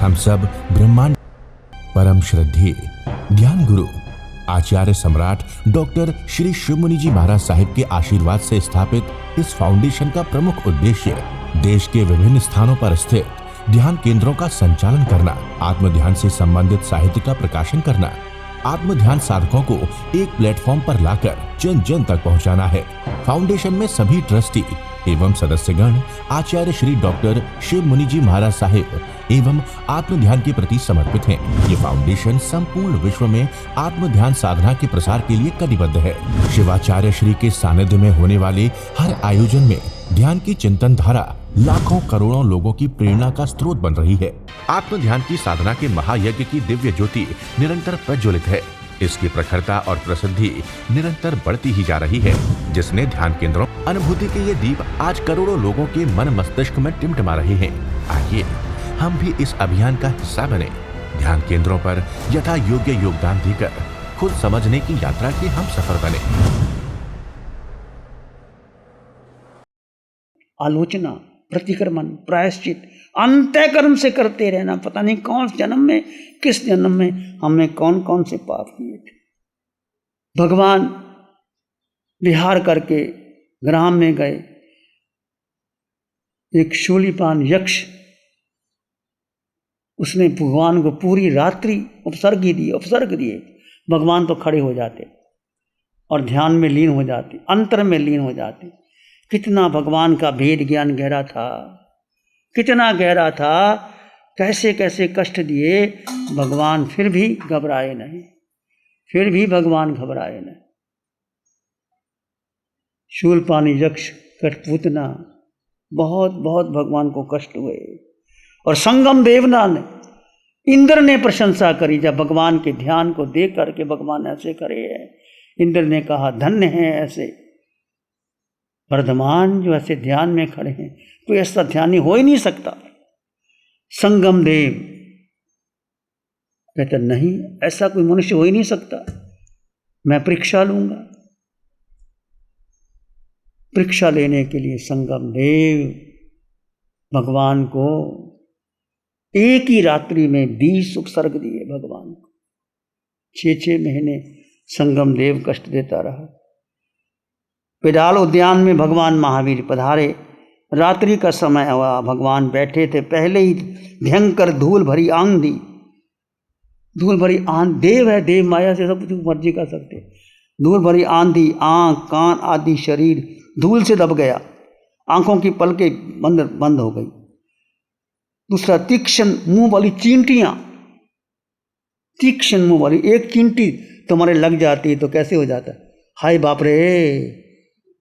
हम सब ब्रह्मांड परम श्रद्धेय ज्ञान गुरु आचार्य सम्राट डॉक्टर श्री शिव मुनि जी महाराज साहिब के आशीर्वाद से स्थापित इस फाउंडेशन का प्रमुख उद्देश्य देश के विभिन्न स्थानों पर स्थित ध्यान केंद्रों का संचालन करना, आत्म ध्यान से संबंधित साहित्य का प्रकाशन करना, आत्म ध्यान साधकों को एक प्लेटफॉर्म पर लाकर जन जन तक पहुंचाना है। फाउंडेशन में सभी ट्रस्टी एवं सदस्यगण आचार्य श्री डॉक्टर शिव मुनि जी महाराज साहिब एवं आत्म ध्यान के प्रति समर्पित हैं। ये फाउंडेशन संपूर्ण विश्व में आत्म ध्यान साधना के प्रसार के लिए कटिबद्ध है। शिवाचार्य श्री के सानिध्य में होने वाले हर आयोजन में ध्यान की चिंतन धारा लाखों करोड़ों लोगों की प्रेरणा का स्रोत बन रही है। आत्म ध्यान की साधना के महायज्ञ की दिव्य ज्योति निरंतर प्रज्वलित है। इसकी प्रखरता और प्रसिद्धि निरंतर बढ़ती ही जा रही है, जिसने ध्यान केंद्रों अनुभूति के ये दीप आज करोड़ों लोगों के मन मस्तिष्क में टिमटिमा रहे हैं। आइए हम भी इस अभियान का हिस्सा बने। ध्यान केंद्रों पर यथा योग्य योगदान देकर खुद समझने की यात्रा के हम सफर बने। आलोचना, प्रतिक्रमण, प्रायश्चित अंतःकरण से करते रहना। पता नहीं कौन जन्म में, किस जन्म में हमने कौन कौन से पाप किए थे। भगवान विहार करके ग्राम में गए, एक शूलिपान यक्ष, उसने भगवान को पूरी रात्रि उपसर्ग दिए। भगवान तो खड़े हो जाते और ध्यान में लीन हो जाते, अंतर में लीन हो जाते। कितना भगवान का भेद ज्ञान गहरा था, कितना गहरा था, कैसे कैसे कष्ट दिए, भगवान फिर भी घबराए नहीं, फिर भी भगवान घबराए नहीं। शूलपानी यक्ष, कठपुतना, बहुत बहुत भगवान को कष्ट हुए। और संगम देवना ने, इंद्र ने प्रशंसा करी जब भगवान के ध्यान को देख करके भगवान ऐसे करे हैं। इंद्र ने कहा धन्य है ऐसे वर्धमान जो ऐसे ध्यान में खड़े हैं, कोई ऐसा ध्यानी हो ही नहीं सकता। संगम देव कहते नहीं, ऐसा कोई मनुष्य हो ही नहीं सकता, मैं परीक्षा लूंगा। परीक्षा लेने के लिए संगम देव भगवान को एक ही रात्रि में 20 उपसर्ग दिए। भगवान को 6 महीने संगम देव कष्ट देता रहा। पिडाल उद्यान में भगवान महावीर पधारे। रात्रि का समय हुआ, भगवान बैठे थे, पहले ही भयंकर धूल भरी आंधी, देव है, देव माया से सब कुछ मर्जी कर सकते। धूल भरी आंधी, आंख कान आदि शरीर धूल से दब गया, आंखों की पलकें बंद हो गई। दूसरा, तीक्ष्ण मुंह वाली चींटियां, तीक्ष्ण मुंह वाली एक चींटी तुम्हारे लग जाती है तो कैसे हो जाता है, हाय बाप रे,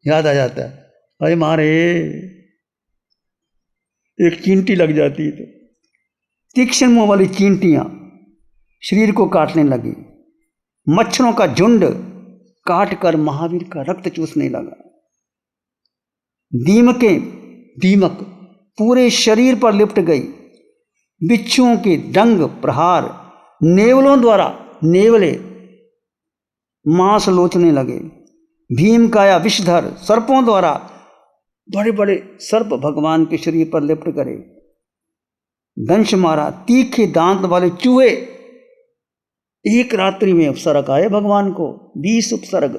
याद आ जाता है, अरे मारे, एक चींटी लग जाती तो। तीक्ष्ण मुंह वाली चींटियां शरीर को काटने लगी। मच्छरों का झुंड काट कर महावीर का रक्त चूसने लगा। दीमक पूरे शरीर पर लिपट गई। बिच्छुओं के डंग प्रहार, नेवले मांस लोचने लगे। भीम काया विषधर सर्पों द्वारा बड़े बड़े सर्प भगवान के शरीर पर लिपट करे, दंश मारा। तीखे दांत वाले चूहे एक रात्रि में उपसर्ग आए भगवान को, 20 उपसर्ग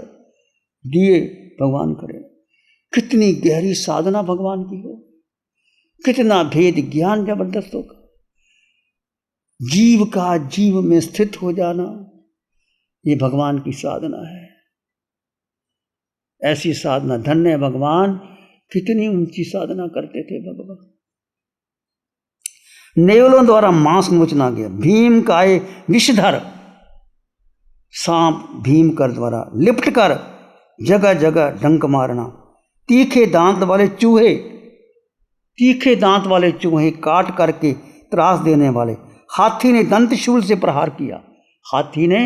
दिए भगवान करे। कितनी गहरी साधना भगवान की हो, कितना भेद ज्ञान जबरदस्त होगा। जीव का जीव में स्थित हो जाना, ये भगवान की साधना है। ऐसी साधना धन्य है भगवान, कितनी ऊंची साधना करते थे भगवान। नेवलों द्वारा मांस नोचना गया। भीम काए विषधर, सांप भीम कर द्वारा लिपट कर जगह जगह डंक मारना। तीखे दांत वाले चूहे काट करके त्रास देने वाले। हाथी ने दंतशूल से प्रहार किया। हाथी ने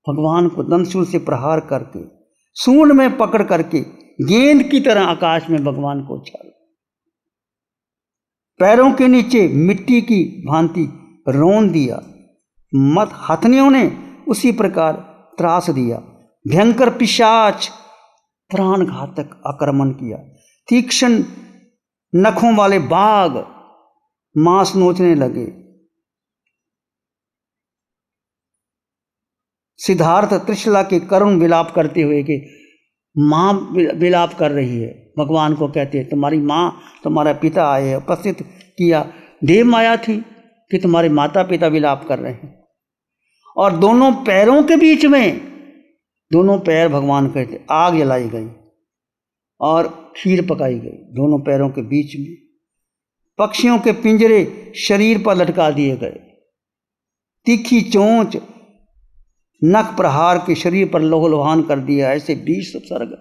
भगवान को दंतशूल से प्रहार करके सूंड में पकड़ करके गेंद की तरह आकाश में भगवान को उछाला। पैरों के नीचे मिट्टी की भांति रौंद दिया। मत हथनियों ने उसी प्रकार त्रास दिया। भयंकर पिशाच प्राण घातक आक्रमण किया। तीक्ष्ण नखों वाले बाघ मांस नोचने लगे। सिद्धार्थ त्रिशला के करुण विलाप करते हुए कि माँ विलाप कर रही है, भगवान को कहते हैं तुम्हारी माँ तुम्हारा पिता आए, उपस्थित किया। देव माया थी कि तुम्हारे माता पिता विलाप कर रहे हैं। और दोनों पैरों के बीच में, दोनों पैर भगवान कहते, आग जलाई गई और खीर पकाई गई दोनों पैरों के बीच में। पक्षियों के पिंजरे शरीर पर लटका दिए गए। तीखी चोंच नख प्रहार के शरीर पर लोहलुहान कर दिया। ऐसे 20 सर्ग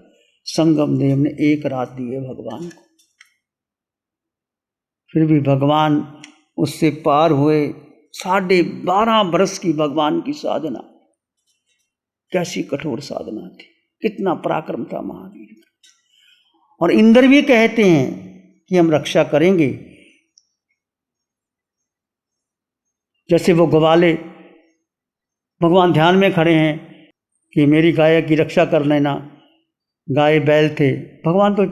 संगम देव ने एक रात दिए भगवान को। फिर भी भगवान उससे पार हुए। 12.5 बरस की भगवान की साधना, कैसी कठोर साधना थी, कितना पराक्रम था महावीर का। और इंद्र भी कहते हैं कि हम रक्षा करेंगे। जैसे वो ग्वाले भगवान ध्यान में खड़े हैं कि मेरी गाय की रक्षा कर लेना। गाय बैल थे, भगवान तो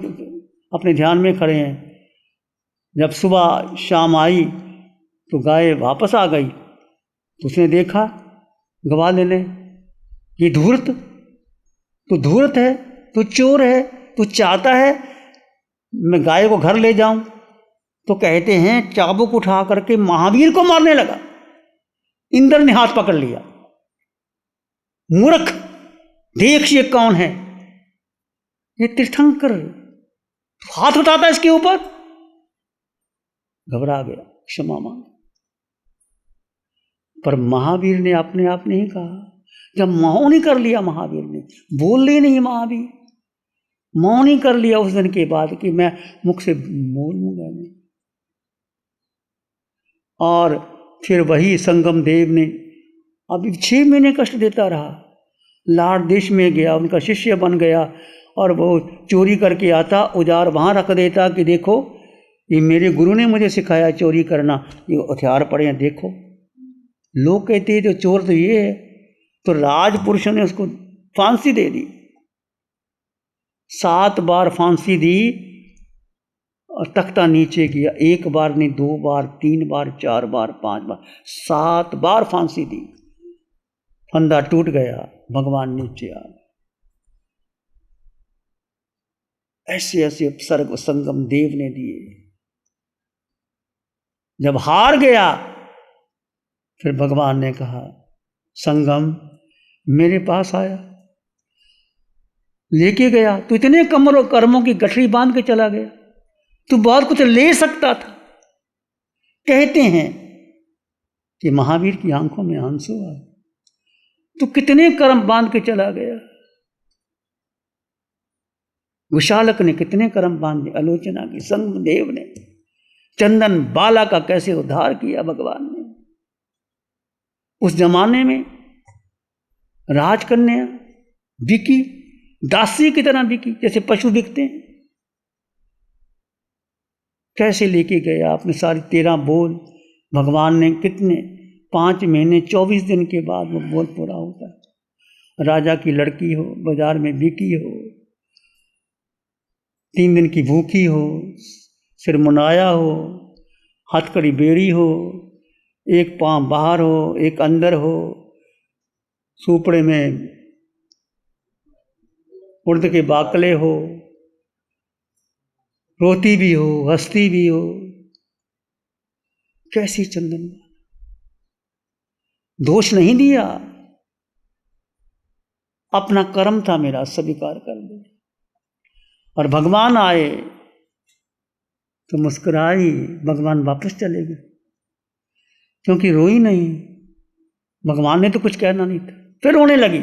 अपने ध्यान में खड़े हैं। जब सुबह शाम आई तो गाय वापस आ गई, तो उसने देखा ग्वाले ने, ये धूर्त, तो धूर्त है, तो चोर है, तो चाहता है मैं गाय को घर ले जाऊं। तो कहते हैं चाबुक उठा करके महावीर को मारने लगा। इंद्र ने हाथ पकड़ लिया, मूर्ख देख ये कौन है, ये तीर्थंकर, हाथ उठाता इसके ऊपर। घबरा गया, क्षमा मांग। पर महावीर ने अपने आप नहीं कहा। जब मौन ही कर लिया महावीर ने, बोले नहीं महावीर, मौन ही कर लिया उस दिन के बाद कि मैं मुख से बोलूंगा नहीं। और फिर वही संगम देव ने अभी 6 महीने कष्ट देता रहा। लाड़ देश में गया, उनका शिष्य बन गया और वो चोरी करके आता, औजार वहाँ रख देता कि देखो ये मेरे गुरु ने मुझे सिखाया चोरी करना, ये हथियार पड़े हैं देखो। लोग कहते हैं जो चोर तो ये है। तो राजपुरुषों ने उसको फांसी दे दी। 7 बार फांसी दी और तख्ता नीचे किया। 1 बार नहीं, 2 बार, 3 बार, 4 बार, 5 बार, 7 बार फांसी दी। फंदा टूट गया, भगवान नीचे आ गए। ऐसे ऐसे सर्ग संगम देव ने दिए। जब हार गया फिर भगवान ने कहा संगम मेरे पास आया, लेके गया तो इतने कर्मों की गठरी बांध के चला गया। तू बहुत कुछ ले सकता था। कहते हैं कि महावीर की आंखों में आंसू आए। तू कितने कर्म बांध के चला गया। विशालक ने कितने कर्म बांधे, आलोचना की। संगमदेव ने चंदन बाला का कैसे उद्धार किया भगवान ने। उस जमाने में राजकन्या बिकी, दासी की तरह बिकी, जैसे पशु बिकते हैं। कैसे लेके गया अपने सारी 13 बोल। भगवान ने कितने 5 महीने 24 दिन के बाद वो बोल पूरा होता है। राजा की लड़की हो, बाजार में बिकी हो, 3 दिन की भूखी हो, सिर मुनाया हो, हथकड़ी बेड़ी हो, एक पाँव बाहर हो, एक अंदर हो, सूपड़े में उड़द के बाकले हो, रोती भी हो, हंसती भी हो। कैसी चंदन, दोष नहीं दिया, अपना कर्म था मेरा, स्वीकार कर दे। और भगवान आए तो मुस्कुराई, भगवान वापस चले गए क्योंकि रोई नहीं। भगवान ने तो कुछ कहना नहीं था, फिर रोने लगी।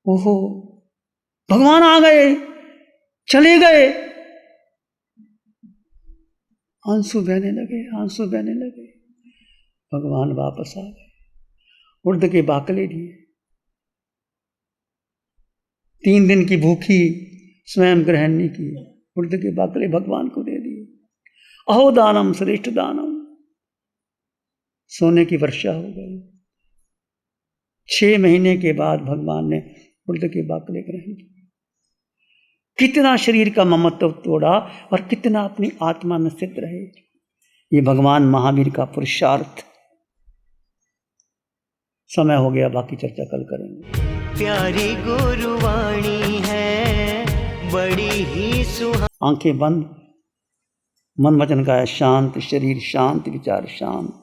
ओहो, भगवान आ गए, चले गए। आंसू बहने लगे, आंसू बहने लगे। भगवान वापस आ गए, उड़द के बाकले दिए। 3 दिन की भूखी स्वयं ग्रहण नहीं की, उड़द के बाकले भगवान को दे दिए। अहो दानम श्रेष्ठ दानम, सोने की वर्षा हो गई। 6 महीने के बाद भगवान ने उड़द के बाकले ग्रहण किए। कितना शरीर का ममत्व तोड़ा और कितना अपनी आत्मा में स्थित रहे। ये भगवान महावीर का पुरुषार्थ। समय हो गया, बाकी चर्चा कल करेंगे। प्यारी गुरुवाणी है बड़ी ही सुहानी। आंखें बंद, मन वचन काया शांत, शरीर शांत, विचार शांत,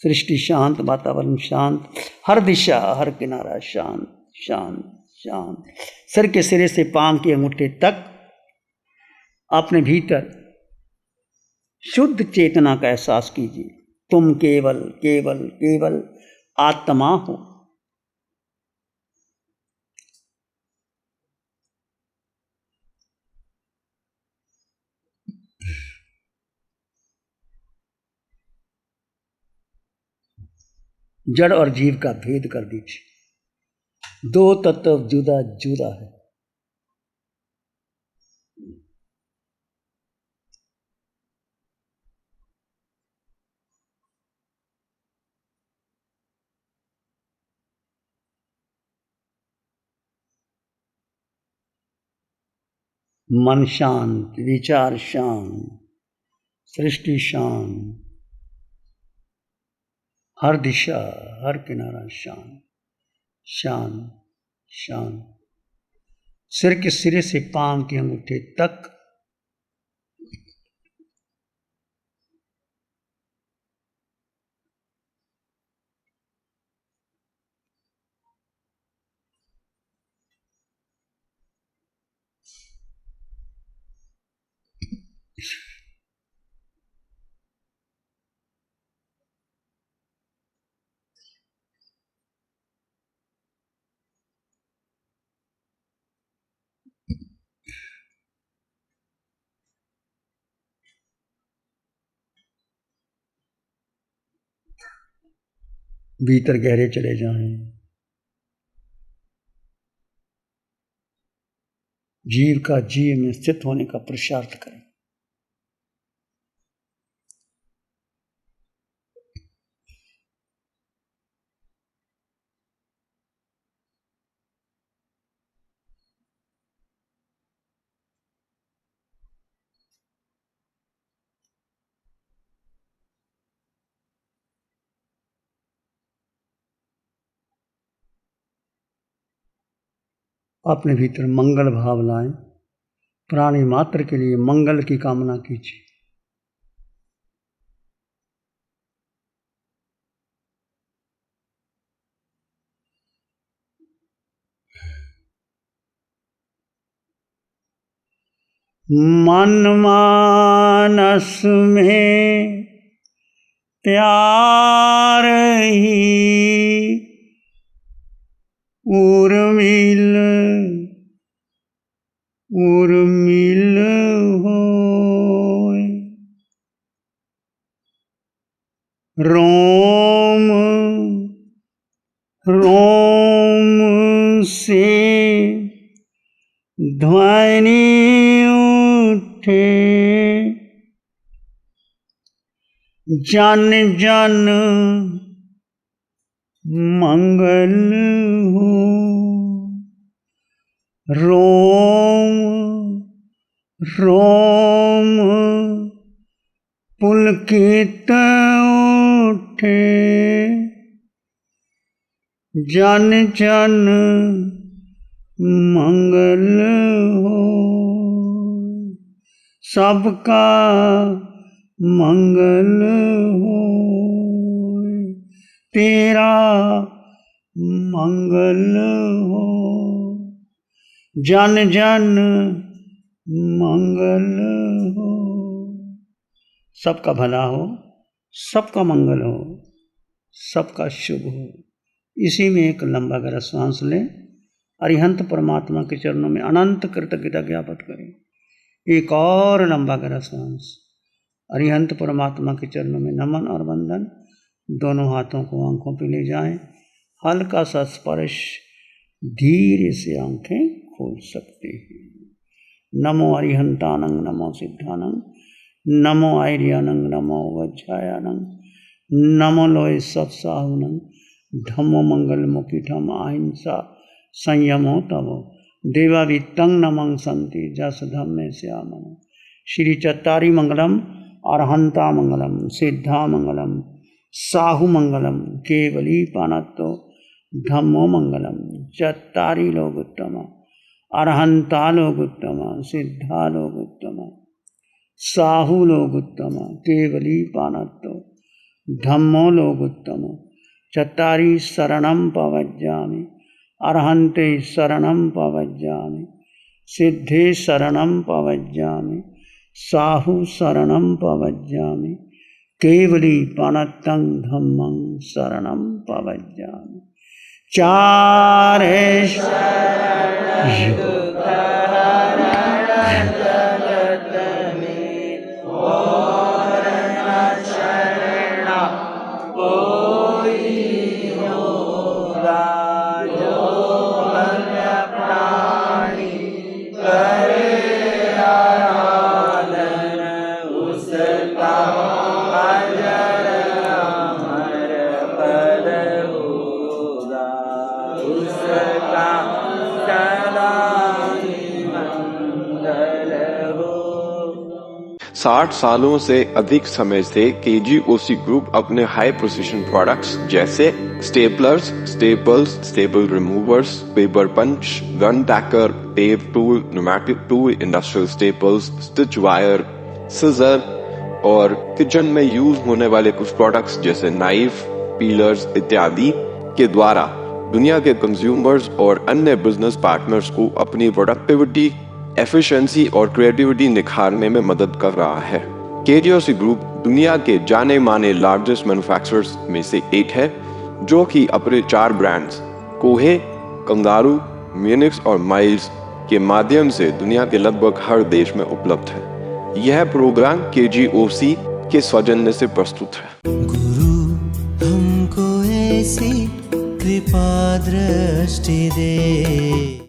सृष्टि शांत, वातावरण शांत, हर दिशा हर किनारा शांत शांत शांत। सिर के सिरे से पांव के अंगूठे तक अपने भीतर शुद्ध चेतना का एहसास कीजिए। तुम केवल केवल केवल आत्मा हो। जड़ और जीव का भेद कर दीजिए। दो तत्व जुदा जुदा है। मन शांत, विचार शांत, सृष्टि शांत, हर दिशा हर किनारा शांत शांत शांत। सिर के सिरे से पांव के अंगूठे तक भीतर गहरे चले जाएं। जीव का जीव में स्थित होने का पुरुषार्थ करें। अपने भीतर मंगल भाव लाएं। प्राणी मात्र के लिए मंगल की कामना कीजिए। मन मानस में प्यार ही उर्मिल उर्मिल होय। रोम रोम से ध्वनि उठे, जन जन मंगल हो। रोम रोम पुलकित उठे, जन जन मंगल हो। सबका मंगल हो, तेरा मंगल हो। जन जन मंगल हो। सबका भला हो, सबका मंगल हो, सबका शुभ हो। इसी में एक लंबा गहरा श्वास लें। अरिहंत परमात्मा के चरणों में अनंत कृतज्ञता ज्ञापन करें। एक और लंबा गहरा श्वास। अरिहंत परमात्मा के चरणों में नमन और वंदन। दोनों हाथों को आंखों पे ले जाएं। हल्का सा स्पर्श, धीरे से आंखें खोल सकते हैं। नमो अरिहंतानंग, नमो सिद्धानंग, नमो आर्यानंग, नमो वज्रायानंग, नमो लोय सत्साहुनंग, धम्मो मंगल मुखिठम अहिंसा संयमो तवो देवावित्तं नमं संति जस धम्मे श्यामं। श्री चत्तारी मंगलम, अरहंता मंगलम, सिद्धा मंगलम, साहु मंगलम, केवली पानत्तो धम्मो मंगलम चत्तारी लोकोत्तम अरहंता लोकोत्तम सिद्धा लोकोत्तम साहू लोकोत्तम केवली पानत्तो धम्मो लोकोत्तम चत्तारी शरणं पवज्जामि अरहन्ते शरणं पवज्जामि सिद्धे शरणं पवज्जामि साहू शरणं पवज्जामि केवली पानत्तं धम्मं शरणं पवज्जामि। चारेश साठ सालों से अधिक समय से केजीओसी ग्रुप अपने हाई प्रिसिशन प्रोडक्ट्स जैसे staplers, staples, staple removers, paper punch, gun tacker, tape tool, pneumatic tool, industrial staples, stitch wire, scissor और किचन में यूज होने वाले कुछ प्रोडक्ट्स जैसे नाइफ, पीलर्स इत्यादि के द्वारा दुनिया के कंज्यूमर्स और अन्य बिजनेस पार्टनर्स को अपनी प्रोडक्टिविटी, एफिशिएंसी और क्रिएटिविटी निखारने में मदद कर रहा है। केजीओसी ग्रुप दुनिया के जाने माने लार्जेस्ट मैन्युफैक्चरर्स में से एक है, जो कि अपने 4 ब्रांड्स कोहे, कंगारू, म्यूनिक्स और माइल्स के माध्यम से दुनिया के लगभग हर देश में उपलब्ध है। यह प्रोग्राम केजीओसी के सौजन्य से प्रस्तुत है। गुरु हमको ऐसी कृपा दृष्टि दे।